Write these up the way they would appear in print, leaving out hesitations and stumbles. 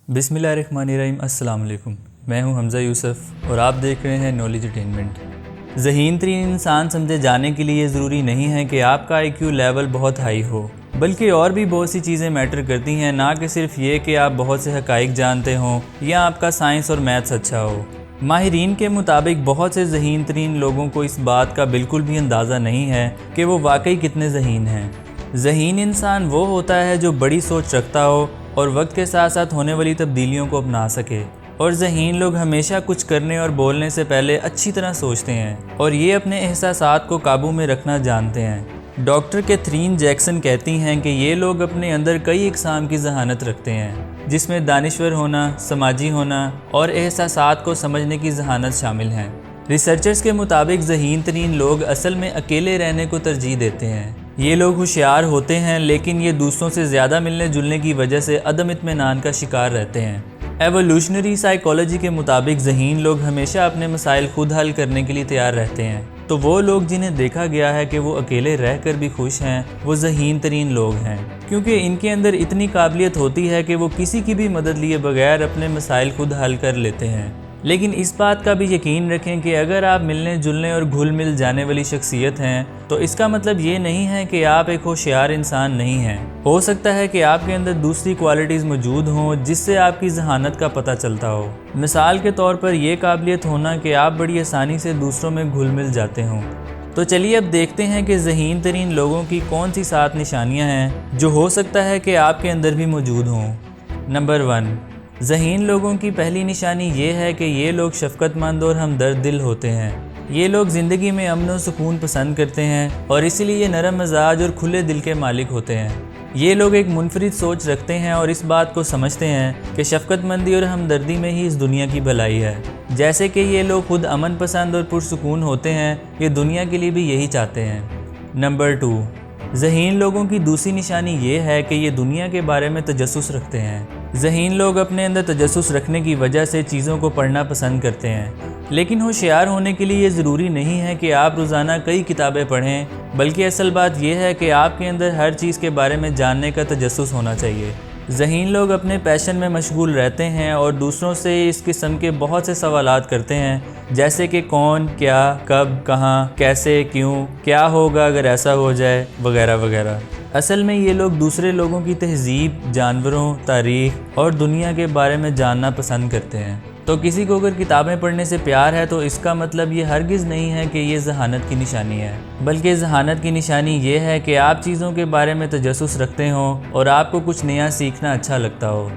बिस्मिल्लाहिर्रहमानिर्रहीम। अस्सलाम वालेकुम। मैं हूं हमज़ा यूसुफ और आप देख रहे हैं नॉलेज अटेनमेंट। ज़हीन तरीन इंसान समझे जाने के लिए ज़रूरी नहीं है कि आपका IQ लेवल बहुत हाई हो, बल्कि और भी बहुत सी चीज़ें मैटर करती हैं, ना कि सिर्फ ये कि आप बहुत से हक़ाइक़ जानते हों या आपका साइंस और मैथ्स अच्छा हो। माहिरीन के मुताबिक बहुत से ज़हीन तरीन लोगों को इस बात का बिल्कुल भी अंदाज़ा नहीं है कि वो वाकई कितने ज़हीन हैं। ज़हीन इंसान वो होता है जो बड़ी सोच रखता हो और वक्त के साथ साथ होने वाली तब्दीलियों को अपना सके। और ज़हीन लोग हमेशा कुछ करने और बोलने से पहले अच्छी तरह सोचते हैं और ये अपने एहसासात को काबू में रखना जानते हैं। डॉक्टर कैथरीन जैक्सन कहती हैं कि ये लोग अपने अंदर कई इक़साम की ज़हानत रखते हैं, जिसमें दानिश्वर होना, समाजी होना और एहसासात को समझने की ज़हानत शामिल हैं। रिसर्चर्स के मुताबिक ज़हीन तरीन लोग असल में अकेले रहने को तरजीह देते हैं। ये लोग होशियार होते हैं, लेकिन ये दूसरों से ज़्यादा मिलने जुलने की वजह से अदम इत्मीनान का शिकार रहते हैं। एवोल्यूशनरी साइकोलॉजी के मुताबिक ज़हीन लोग हमेशा अपने मसाइल खुद हल करने के लिए तैयार रहते हैं। तो वो लोग जिन्हें देखा गया है कि वो अकेले रह कर भी खुश हैं, वो ज़हीन तरीन लोग हैं, क्योंकि इनके अंदर इतनी काबिलियत होती है कि वो किसी की भी मदद लिए बगैर अपने मसाइल खुद हल कर लेते हैं। लेकिन इस बात का भी यकीन रखें कि अगर आप मिलने जुलने और घुल मिल जाने वाली शख्सियत हैं, तो इसका मतलब ये नहीं है कि आप एक होशियार इंसान नहीं हैं। हो सकता है कि आपके अंदर दूसरी क्वालिटीज़ मौजूद हों जिससे आपकी ज़हानत का पता चलता हो। मिसाल के तौर पर यह काबिलियत होना कि आप बड़ी आसानी से दूसरों में घुल मिल जाते हों। तो चलिए अब देखते हैं कि ज़हीन तरीन लोगों की कौन सी 7 निशानियाँ हैं जो हो सकता है कि आपके अंदर भी मौजूद हों। नंबर 1, ज़हीन लोगों की पहली निशानी ये है कि ये लोग शफ़क़तमंद और हमदर्द दिल होते हैं। ये लोग ज़िंदगी में अमन और सुकून पसंद करते हैं और इसीलिए नरम मिजाज और खुले दिल के मालिक होते हैं। ये लोग एक मुनफरिद सोच रखते हैं और इस बात को समझते हैं कि शफ़क़तमंदी और हमदर्दी में ही इस दुनिया की भलाई है। जैसे कि ये लोग खुद अमन पसंद और पुरसुकून होते हैं, ये दुनिया के लिए भी यही चाहते हैं। नंबर 2, ज़हीन लोगों की दूसरी निशानी ये है कि ये दुनिया के बारे में तजस्सुस रखते हैं। ज़हीन लोग अपने अंदर तजस्सुस रखने की वजह से चीज़ों को पढ़ना पसंद करते हैं, लेकिन होशियार होने के लिए ये ज़रूरी नहीं है कि आप रोज़ाना कई किताबें पढ़ें, बल्कि असल बात यह है कि आपके अंदर हर चीज़ के बारे में जानने का तजस्सुस होना चाहिए। ज़हीन लोग अपने पैशन में मशगूल रहते हैं और दूसरों से इस किस्म के बहुत से सवालात करते हैं, जैसे कि कौन, क्या, कब, कहाँ, कैसे, क्यों, क्या होगा अगर ऐसा हो जाए, वगैरह वगैरह। असल में ये लोग दूसरे लोगों की तहज़ीब, जानवरों, तारीख़ और दुनिया के बारे में जानना पसंद करते हैं। तो किसी को अगर किताबें पढ़ने से प्यार है तो इसका मतलब ये हरगिज़ नहीं है कि ये ज़हानत की निशानी है, बल्कि ज़हानत की निशानी ये है कि आप चीज़ों के बारे में तजस्सुस रखते हों और आपको कुछ नया सीखना अच्छा लगता हो।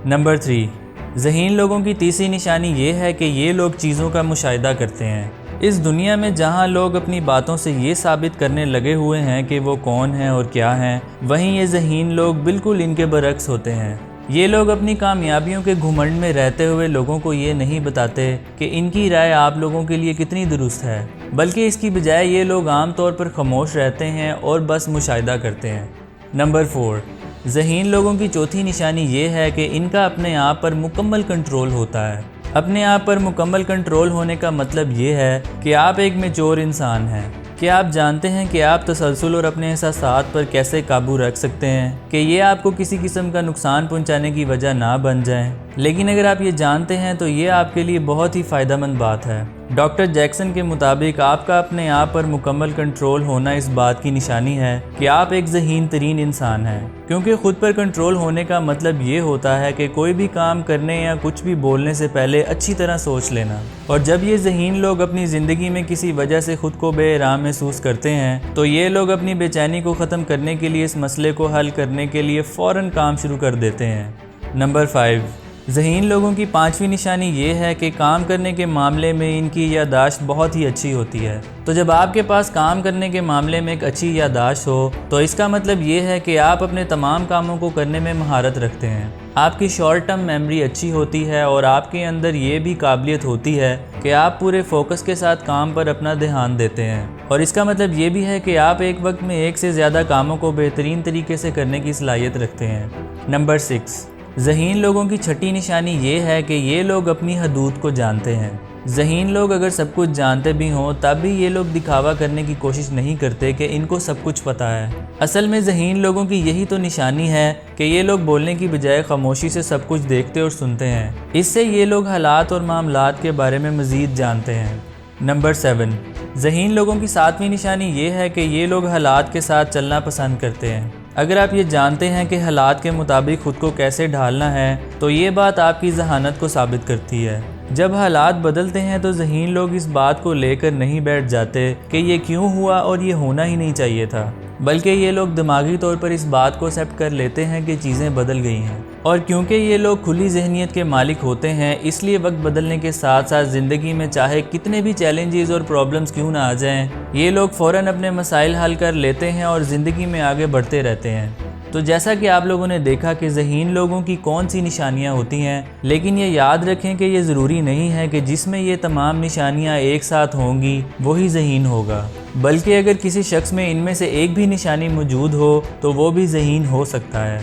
नंबर 3, ज़हीन लोगों की तीसरी निशानी ये है कि ये लोग चीज़ों का मुशाहिदा करते हैं। इस दुनिया में जहाँ लोग अपनी बातों से ये साबित करने लगे हुए हैं कि वो कौन हैं और क्या हैं, वहीं ये ज़हीन लोग बिल्कुल इनके बरक्स होते हैं। ये लोग अपनी कामयाबियों के घुमंड में रहते हुए लोगों को ये नहीं बताते कि इनकी राय आप लोगों के लिए कितनी दुरुस्त है, बल्कि इसकी बजाय ये लोग आम तौर पर खामोश रहते हैं और बस मुशाहिदा करते हैं। नंबर 4, ज़हीन लोगों की चौथी निशानी ये है कि इनका अपने आप पर मुकम्मल कंट्रोल होता है। अपने आप पर मुकम्मल कंट्रोल होने का मतलब ये है कि आप एक मैच्योर इंसान हैं, कि आप जानते हैं कि आप तसलसल और अपने एहसासात पर कैसे काबू रख सकते हैं कि ये आपको किसी किस्म का नुकसान पहुंचाने की वजह ना बन जाएं। लेकिन अगर आप ये जानते हैं तो ये आपके लिए बहुत ही फ़ायदेमंद बात है। डॉक्टर जैक्सन के मुताबिक आपका अपने आप पर मुकम्मल कंट्रोल होना इस बात की निशानी है कि आप एक ज़हीन तरीन इंसान हैं, क्योंकि ख़ुद पर कंट्रोल होने का मतलब ये होता है कि कोई भी काम करने या कुछ भी बोलने से पहले अच्छी तरह सोच लेना। और जब ये ज़हीन लोग अपनी ज़िंदगी में किसी वजह से ख़ुद को बेआराम महसूस करते हैं, तो ये लोग अपनी बेचैनी को ख़त्म करने के लिए, इस मसले को हल करने के लिए फ़ौरन काम शुरू कर देते हैं। नंबर 5, ज़हीन लोगों की 5वीं निशानी ये है कि काम करने के मामले में इनकी याददाश्त बहुत ही अच्छी होती है। तो जब आपके पास काम करने के मामले में एक अच्छी याददाश्त हो, तो इसका मतलब ये है कि आप अपने तमाम कामों को करने में महारत रखते हैं। आपकी शॉर्ट टर्म मेमोरी अच्छी होती है और आपके अंदर ये भी काबिलियत होती है कि आप पूरे फोकस के साथ काम पर अपना ध्यान देते हैं। और इसका मतलब ये भी है कि आप एक वक्त में एक से ज़्यादा कामों को बेहतरीन तरीके से करने की सलाहियत रखते हैं। नंबर 6, ज़हीन लोगों की छठी निशानी ये है कि ये लोग अपनी हदूद को जानते हैं। ذہین لوگ اگر سب کچھ جانتے بھی ہوں تب بھی یہ لوگ دکھاوا کرنے کی کوشش نہیں کرتے کہ ان کو سب کچھ پتہ ہے۔ اصل میں ذہین لوگوں کی یہی تو نشانی ہے کہ یہ لوگ بولنے کی بجائے خاموشی سے سب کچھ دیکھتے اور سنتے ہیں۔ اس سے یہ لوگ حالات اور معاملات کے بارے میں مزید جانتے ہیں۔ نمبر 7، ذہین لوگوں کی 7ویں نشانی یہ ہے کہ یہ لوگ حالات کے ساتھ چلنا پسند کرتے ہیں۔ اگر آپ یہ جانتے ہیں کہ حالات کے مطابق خود کو کیسے ڈھالنا ہے تو یہ بات آپ کی ذہانت کو ثابت کرتی ہے۔ جب حالات بدلتے ہیں تو ذہین لوگ اس بات کو لے کر نہیں بیٹھ جاتے کہ یہ کیوں ہوا اور یہ ہونا ہی نہیں چاہیے تھا، بلکہ یہ لوگ دماغی طور پر اس بات کو ایکسیپٹ کر لیتے ہیں کہ چیزیں بدل گئی ہیں۔ اور کیونکہ یہ لوگ کھلی ذہنیت کے مالک ہوتے ہیں، اس لیے وقت بدلنے کے ساتھ ساتھ زندگی میں چاہے کتنے بھی چیلنجز اور پرابلمز کیوں نہ آ جائیں، یہ لوگ فوراً اپنے مسائل حل کر لیتے ہیں اور زندگی میں آگے بڑھتے رہتے ہیں۔ تو جیسا کہ آپ لوگوں نے دیکھا کہ ذہین لوگوں کی کون سی نشانیاں ہوتی ہیں، لیکن یہ یاد رکھیں کہ یہ ضروری نہیں ہے کہ جس میں یہ تمام نشانیاں ایک ساتھ ہوں گی وہی ذہین ہوگا، بلکہ اگر کسی شخص میں ان میں سے ایک بھی نشانی موجود ہو تو وہ بھی ذہین ہو سکتا ہے۔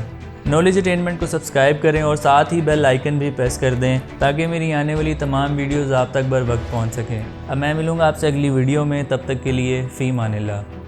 نالج اٹینمنٹ کو سبسکرائب کریں اور ساتھ ہی بیل آئیکن بھی پریس کر دیں تاکہ میری آنے والی تمام ویڈیوز آپ تک بر وقت پہنچ سکیں۔ اب میں ملوں گا آپ سے اگلی ویڈیو میں، تب تک کے لیے فی امان اللہ۔